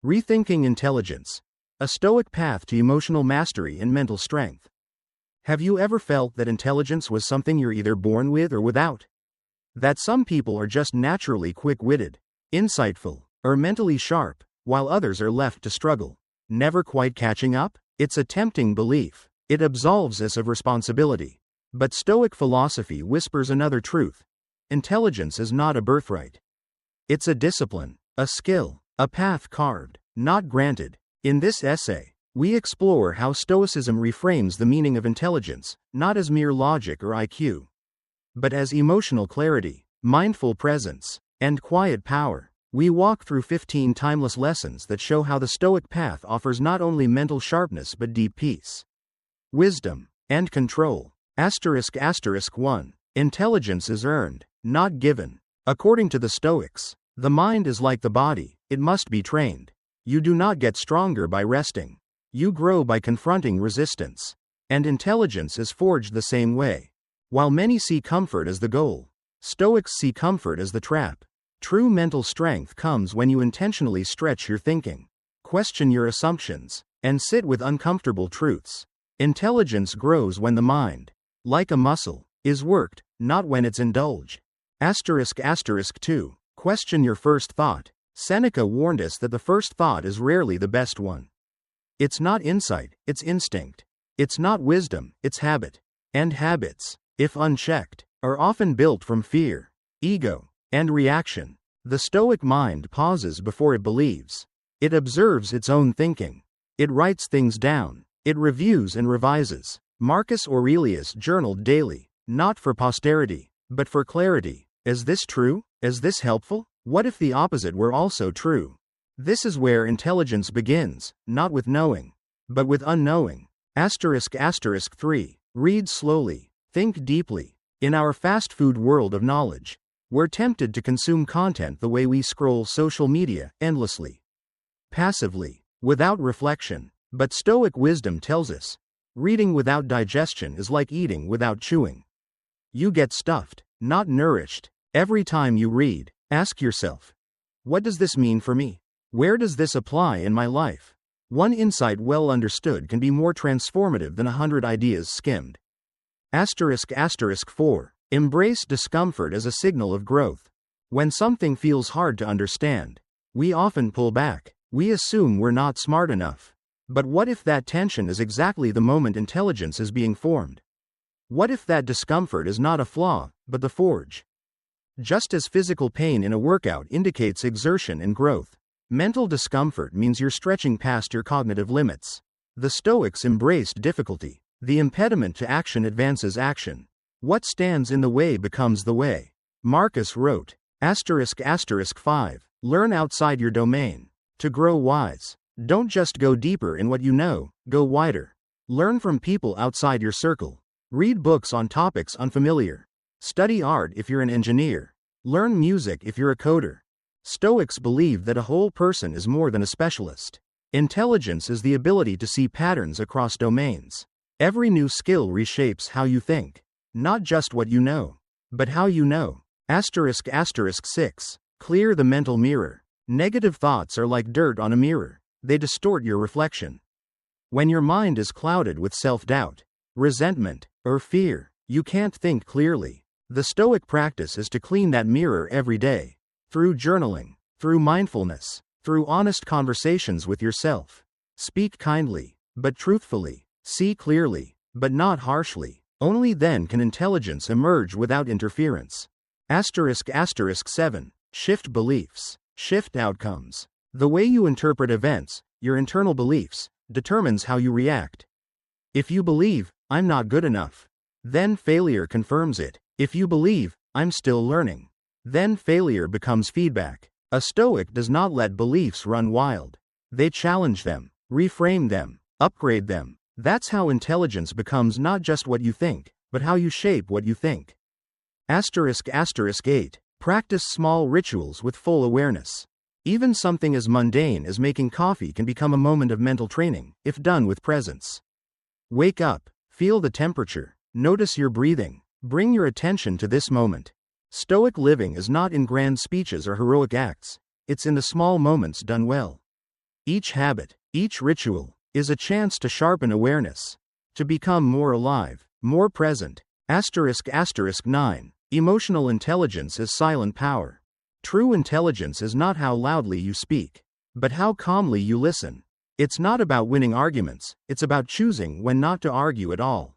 Rethinking Intelligence. A Stoic Path to Emotional Mastery and Mental Strength. Have you ever felt that intelligence was something you're either born with or without? That some people are just naturally quick-witted, insightful, or mentally sharp, while others are left to struggle, never quite catching up? It's a tempting belief. It absolves us of responsibility. But Stoic philosophy whispers another truth. Intelligence is not a birthright. It's a discipline, a skill, a path carved, not granted. In this essay, we explore how Stoicism reframes the meaning of intelligence, not as mere logic or IQ, but as emotional clarity, mindful presence, and quiet power. We walk through 15 timeless lessons that show how the Stoic path offers not only mental sharpness but deep peace, wisdom, and control. ****** 1. Intelligence is earned, not given. According to the Stoics, the mind is like the body, it must be trained. You do not get stronger by resting. You grow by confronting resistance. And intelligence is forged the same way. While many see comfort as the goal, Stoics see comfort as the trap. True mental strength comes when you intentionally stretch your thinking, question your assumptions, and sit with uncomfortable truths. Intelligence grows when the mind, like a muscle, is worked, not when it's indulged. ***2. Question your first thought. Seneca warned us that the first thought is rarely the best one. It's not insight, it's instinct. It's not wisdom, it's habit. And habits, if unchecked, are often built from fear, ego, and reaction. The Stoic mind pauses before it believes. It observes its own thinking. It writes things down. It reviews and revises. Marcus Aurelius journaled daily, not for posterity, but for clarity. Is this true? Is this helpful? What if the opposite were also true? This is where intelligence begins, not with knowing, but with unknowing. ***3. Read slowly, think deeply. In our fast food world of knowledge, we're tempted to consume content the way we scroll social media endlessly, passively, without reflection. But Stoic wisdom tells us, reading without digestion is like eating without chewing. You get stuffed, not nourished. Every time you read, ask yourself, what does this mean for me? Where does this apply in my life? One insight well understood can be more transformative than 100 ideas skimmed. ***4. Embrace discomfort as a signal of growth. When something feels hard to understand, we often pull back. We assume we're not smart enough. But what if that tension is exactly the moment intelligence is being formed? What if that discomfort is not a flaw, but the forge? Just as physical pain in a workout indicates exertion and growth, mental discomfort means you're stretching past your cognitive limits. The Stoics embraced difficulty. The impediment to action advances action. What stands in the way becomes the way. Marcus wrote, ***5. Learn outside your domain. To grow wise, don't just go deeper in what you know, go wider. Learn from people outside your circle. Read books on topics unfamiliar. Study art if you're an engineer. Learn music if you're a coder. Stoics believe that a whole person is more than a specialist. Intelligence is the ability to see patterns across domains. Every new skill reshapes how you think. Not just what you know, but how you know. ***6. Clear the mental mirror. Negative thoughts are like dirt on a mirror. They distort your reflection. When your mind is clouded with self-doubt, resentment, or fear, you can't think clearly. The Stoic practice is to clean that mirror every day. Through journaling, through mindfulness, through honest conversations with yourself. Speak kindly, but truthfully. See clearly, but not harshly. Only then can intelligence emerge without interference. ***7. Shift beliefs. Shift outcomes. The way you interpret events, your internal beliefs, determines how you react. If you believe, I'm not good enough, then failure confirms it. If you believe, I'm still learning, then failure becomes feedback. A Stoic does not let beliefs run wild. They challenge them, reframe them, upgrade them. That's how intelligence becomes not just what you think, but how you shape what you think. ***8. Practice small rituals with full awareness. Even something as mundane as making coffee can become a moment of mental training, if done with presence. Wake up, feel the temperature, notice your breathing, bring your attention to this moment. Stoic living is not in grand speeches or heroic acts, it's in the small moments done well. Each habit, each ritual, is a chance to sharpen awareness, to become more alive, more present. *** 9. Emotional intelligence is silent power. True intelligence is not how loudly you speak, but how calmly you listen. It's not about winning arguments, it's about choosing when not to argue at all.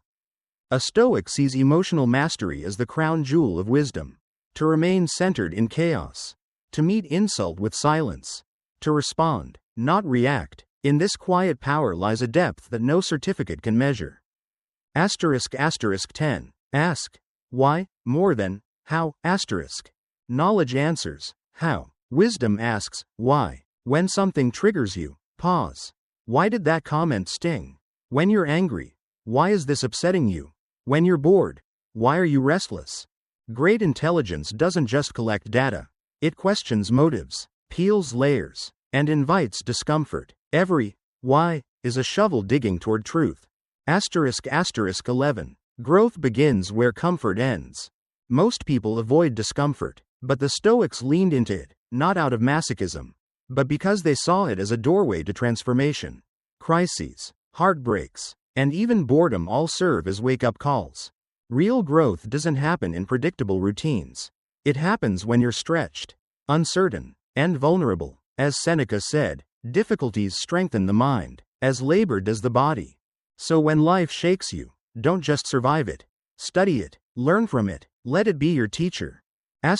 A Stoic sees emotional mastery as the crown jewel of wisdom. To remain centered in chaos. To meet insult with silence. To respond, not react. In this quiet power lies a depth that no certificate can measure. *** 10. Ask. Why, more than, how. *** Knowledge answers, how. Wisdom asks, why. When something triggers you, pause. Why did that comment sting? When you're angry, why is this upsetting you? When you're bored, why are you restless? Great intelligence doesn't just collect data. It questions motives, peels layers, and invites discomfort. Every why is a shovel digging toward truth. *** 11. Growth begins where comfort ends. Most people avoid discomfort, but the Stoics leaned into it, not out of masochism, but because they saw it as a doorway to transformation. Crises, heartbreaks, and even boredom all serve as wake-up calls. Real growth doesn't happen in predictable routines. It happens when you're stretched, uncertain, and vulnerable. As Seneca said, difficulties strengthen the mind, as labor does the body. So when life shakes you, don't just survive it. Study it, learn from it, let it be your teacher. ***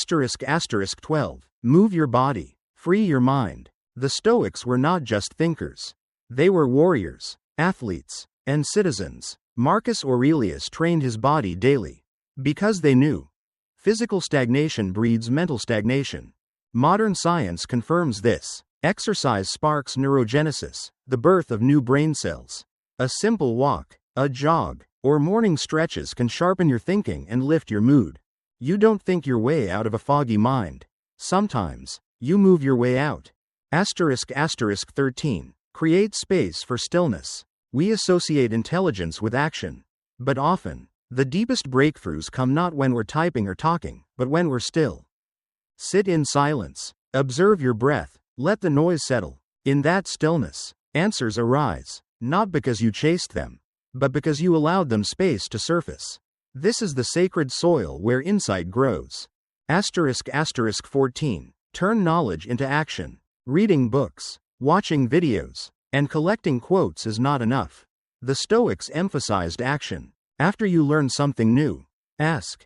12. Move your body, free your mind. The Stoics were not just thinkers. They were warriors, athletes, and citizens. Marcus Aurelius trained his body daily. Because they knew. Physical stagnation breeds mental stagnation. Modern science confirms this. Exercise sparks neurogenesis, the birth of new brain cells. A simple walk, a jog, or morning stretches can sharpen your thinking and lift your mood. You don't think your way out of a foggy mind. Sometimes, you move your way out. *** 13. Create space for stillness. We associate intelligence with action. But often, the deepest breakthroughs come not when we're typing or talking, but when we're still. Sit in silence. Observe your breath. Let the noise settle. In that stillness, answers arise, not because you chased them, but because you allowed them space to surface. This is the sacred soil where insight grows. *** 14. Turn knowledge into action. Reading books, watching videos, and collecting quotes is not enough. The Stoics emphasized action. After you learn something new, ask,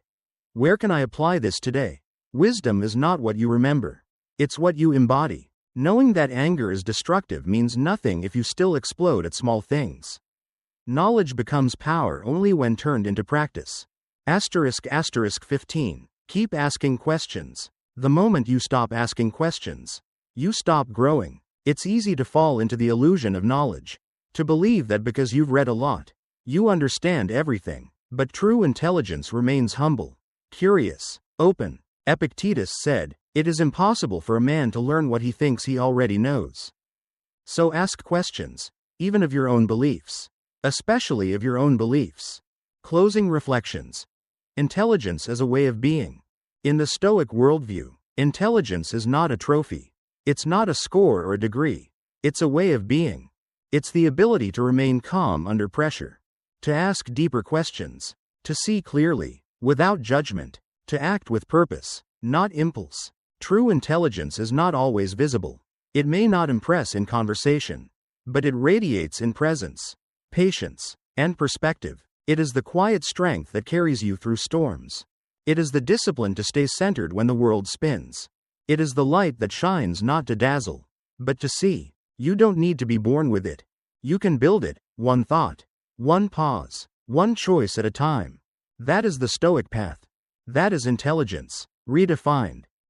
where can I apply this today? Wisdom is not what you remember. It's what you embody. Knowing that anger is destructive means nothing if you still explode at small things. Knowledge becomes power only when turned into practice. *** 15. Keep asking questions. The moment you stop asking questions, you stop growing. It's easy to fall into the illusion of knowledge, to believe that because you've read a lot, you understand everything. But true intelligence remains humble, curious, open. Epictetus said, "It is impossible for a man to learn what he thinks he already knows." So ask questions, even of your own beliefs. Especially of your own beliefs. Closing reflections. Intelligence as a way of being. In the Stoic worldview, intelligence is not a trophy. It's not a score or a degree. It's a way of being. It's the ability to remain calm under pressure. To ask deeper questions. To see clearly, without judgment. To act with purpose, not impulse. True intelligence is not always visible. It may not impress in conversation, but it radiates in presence, patience, and perspective. It is the quiet strength that carries you through storms. It is the discipline to stay centered when the world spins. It is the light that shines not to dazzle, but to see. You don't need to be born with it. You can build it, one thought, one pause, one choice at a time. That is the Stoic path. That is intelligence, redefined.